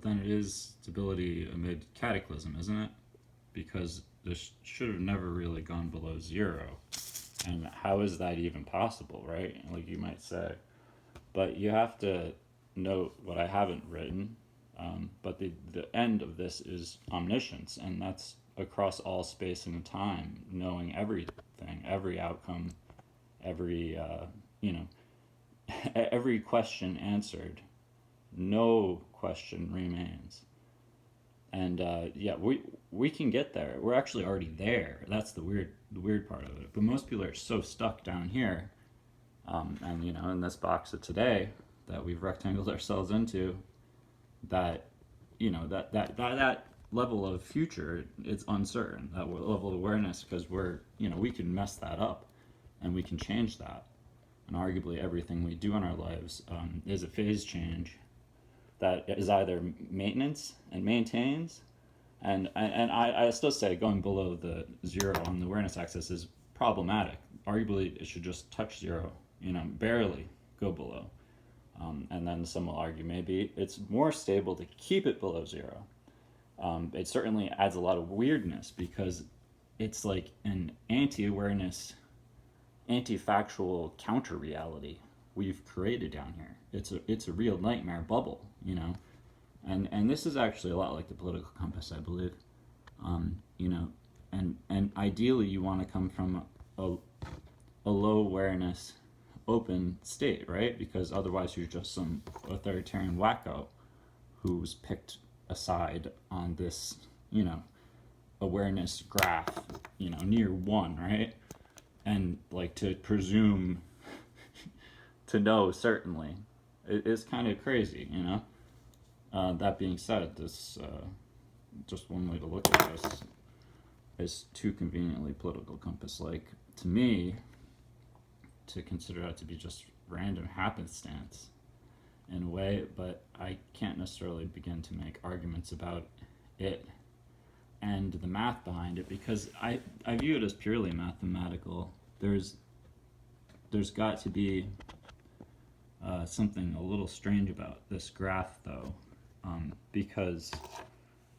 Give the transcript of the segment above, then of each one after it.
then it is stability amid cataclysm, isn't it? Because this should have never really gone below zero. And how is that even possible, right? Like you might say. But you have to note what I haven't written. But the end of this is omniscience, and that's across all space and time, knowing everything, every outcome, every, every question answered. No question remains. And yeah, we can get there. We're actually already there. That's the weird part of it. But most people are so stuck down here, and in this box of today that we've rectangled ourselves into, that that level of future, it's uncertain. That level of awareness, because we can mess that up, and we can change that. And arguably everything we do in our lives is a phase change that is either maintenance and maintains, and I still say going below the zero on the awareness axis is problematic. Arguably, it should just touch zero, barely go below. And then some will argue maybe it's more stable to keep it below zero. It certainly adds a lot of weirdness because it's like an anti-awareness, anti-factual counter-reality we've created down here. It's a real nightmare bubble, and this is actually a lot like the political compass, I believe. And ideally you want to come from a low awareness, open state, right? Because otherwise you're just some authoritarian wacko who's picked a side on this, awareness graph, near one, right? And like to presume to know certainly is kind of crazy, That being said, this just one way to look at this is too conveniently political compass like to me to consider that to be just random happenstance in a way, but I can't necessarily begin to make arguments about it and the math behind it because I view it as purely mathematical. There's got to be something a little strange about this graph, though, because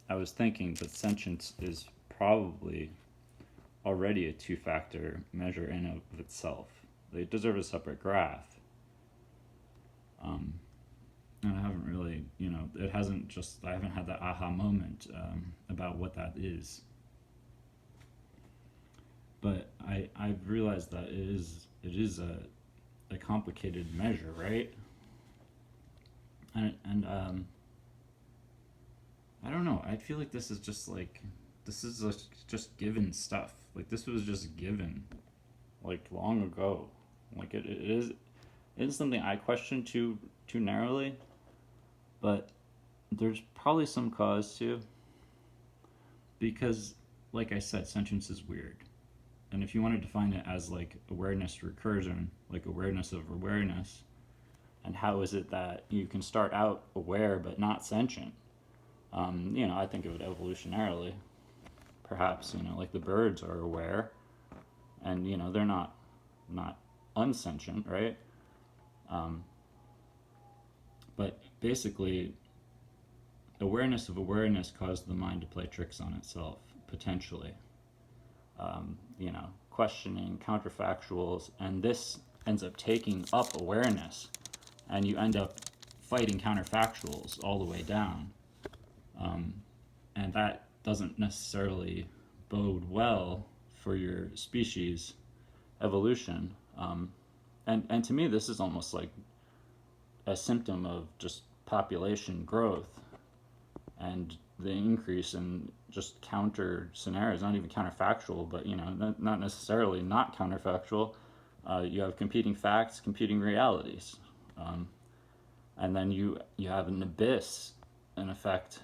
I was thinking that sentience is probably already a two-factor measure in of itself. They deserve a separate graph. And I haven't really, I haven't had that aha moment about what that is. But I've realized that it is a complicated measure, right? And I don't know. I feel like this is just just given stuff. Like this was just given, like long ago. Like it is something I question too narrowly, but there's probably some cause to, because like I said, sentience is weird. And if you want to define it as like awareness recursion, like awareness of awareness, and how is it that you can start out aware but not sentient? I think of it evolutionarily. Perhaps, like the birds are aware, and they're not unsentient, right? But basically, awareness of awareness caused the mind to play tricks on itself, potentially. Questioning, counterfactuals, and this ends up taking up awareness, and you end up fighting counterfactuals all the way down. And that doesn't necessarily bode well for your species evolution. And to me, this is almost like a symptom of just population growth and the increase in just counter scenarios, not even counterfactual, but not necessarily not counterfactual. You have competing facts, competing realities, and then you have an abyss, in effect,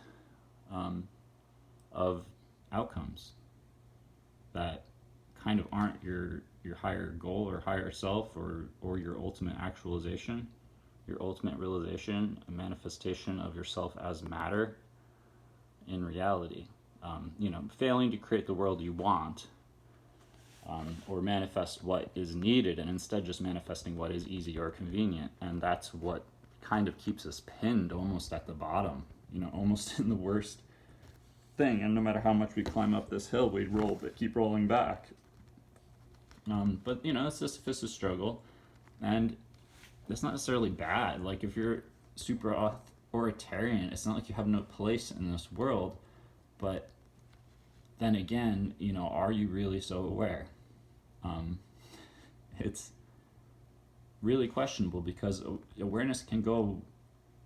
of outcomes that kind of aren't your higher goal or higher self or your ultimate actualization, your ultimate realization, a manifestation of yourself as matter in reality. Failing to create the world you want, or manifest what is needed, and instead just manifesting what is easy or convenient. And that's what kind of keeps us pinned almost at the bottom almost in the worst thing. And no matter how much we climb up this hill, we roll, but keep rolling back. But it's a Sisyphus struggle, and it's not necessarily bad. Like if you're super authoritarian, it's not like you have no place in this world. But then again, are you really so aware? Um, it's really questionable because awareness can go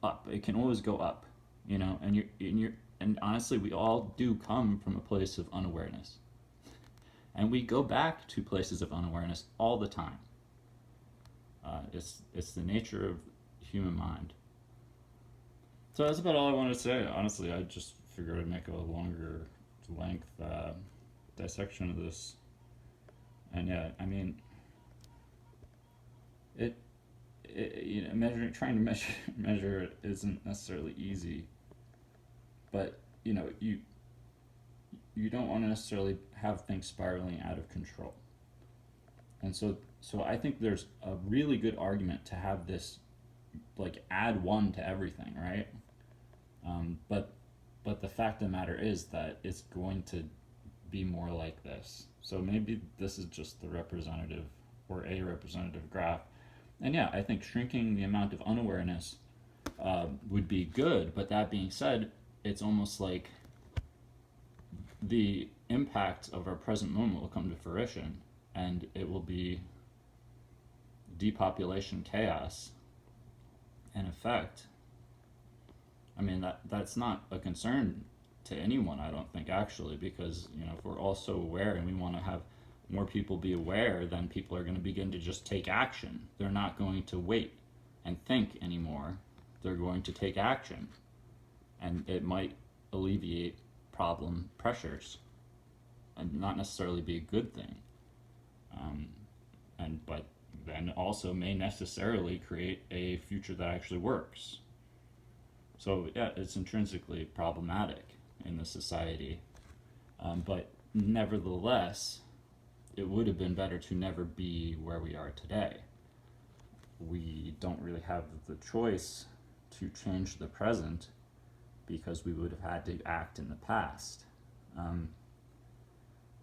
up. It can always go up, and honestly, we all do come from a place of unawareness, and we go back to places of unawareness all the time. It's the nature of human mind. So that's about all I wanted to say. Honestly, I just figured I'd make a longer length dissection of this. And yeah, I mean, it, trying to measure it isn't necessarily easy. But you don't want to necessarily have things spiraling out of control. And so I think there's a really good argument to have this, like, add one to everything, right? But the fact of the matter is that it's going to be more like this. So maybe this is just the representative or a representative graph. And yeah, I think shrinking the amount of unawareness would be good. But that being said, it's almost like the impact of our present moment will come to fruition, and it will be depopulation chaos in effect. I mean, that's not a concern to anyone, I don't think, actually, because if we're all so aware and we want to have more people be aware, then people are going to begin to just take action. They're not going to wait and think anymore. They're going to take action, and it might alleviate problem pressures and not necessarily be a good thing. But then also may necessarily create a future that actually works. So yeah, it's intrinsically problematic in the society, but nevertheless, it would have been better to never be where we are today. We don't really have the choice to change the present because we would have had to act in the past.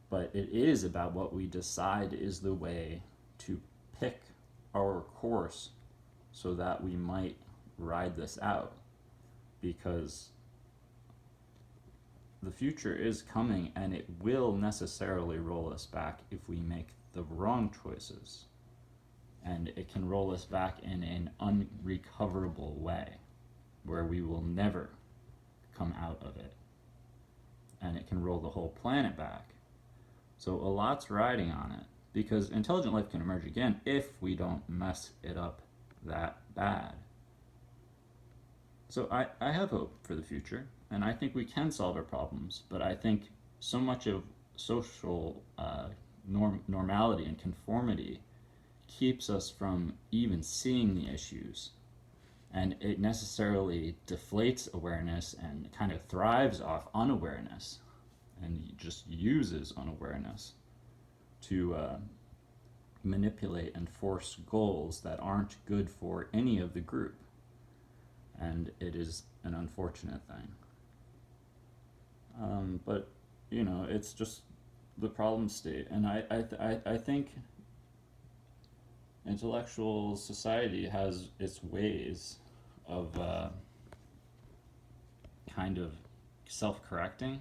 But it is about what we decide is the way to pick our course so that we might ride this out. Because the future is coming and it will necessarily roll us back if we make the wrong choices. And it can roll us back in an unrecoverable way where we will never come out of it. And it can roll the whole planet back. So a lot's riding on it, because intelligent life can emerge again if we don't mess it up that bad. So I have hope for the future, and I think we can solve our problems, but I think so much of social normality and conformity keeps us from even seeing the issues, and it necessarily deflates awareness and kind of thrives off unawareness and just uses unawareness to manipulate and force goals that aren't good for any of the group. And it is an unfortunate thing. But it's just the problem state, and I think intellectual society has its ways of kind of self-correcting,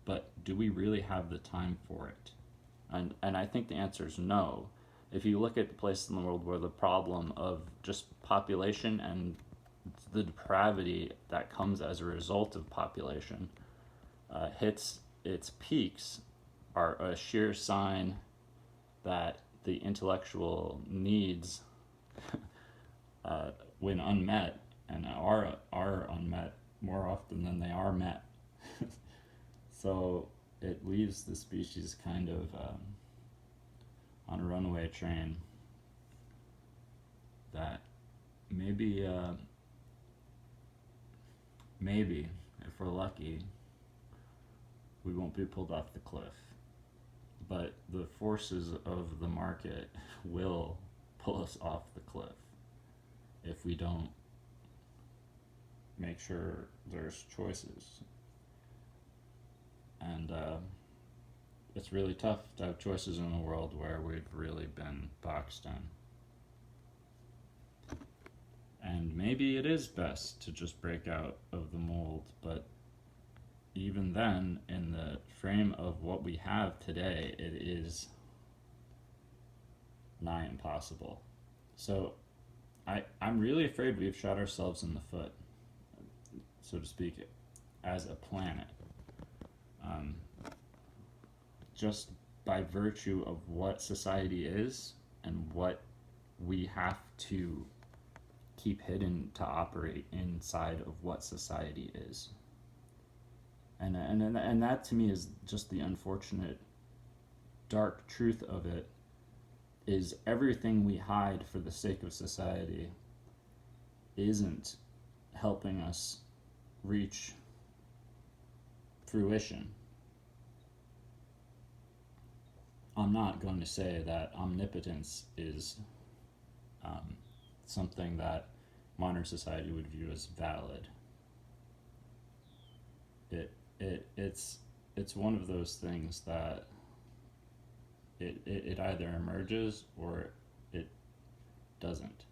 but do we really have the time for it? And I think the answer is no. If you look at the places in the world where the problem of just population and the depravity that comes as a result of population hits its peaks, are a sheer sign that the intellectual needs, when unmet, and are unmet more often than they are met. So it leaves the species kind of on a runaway train that maybe if we're lucky, we won't be pulled off the cliff. But the forces of the market will pull us off the cliff if we don't make sure there's choices. And it's really tough to have choices in a world where we've really been boxed in. And maybe it is best to just break out of the mold, but even then, in the frame of what we have today, it is nigh impossible. So I'm really afraid we've shot ourselves in the foot, so to speak, as a planet. Um, just by virtue of what society is and what we have to keep hidden to operate inside of what society is. And that to me is just the unfortunate dark truth of it, is everything we hide for the sake of society isn't helping us reach fruition. I'm not going to say that omnipotence is something that modern society would view as valid. It's one of those things that it either emerges or it doesn't.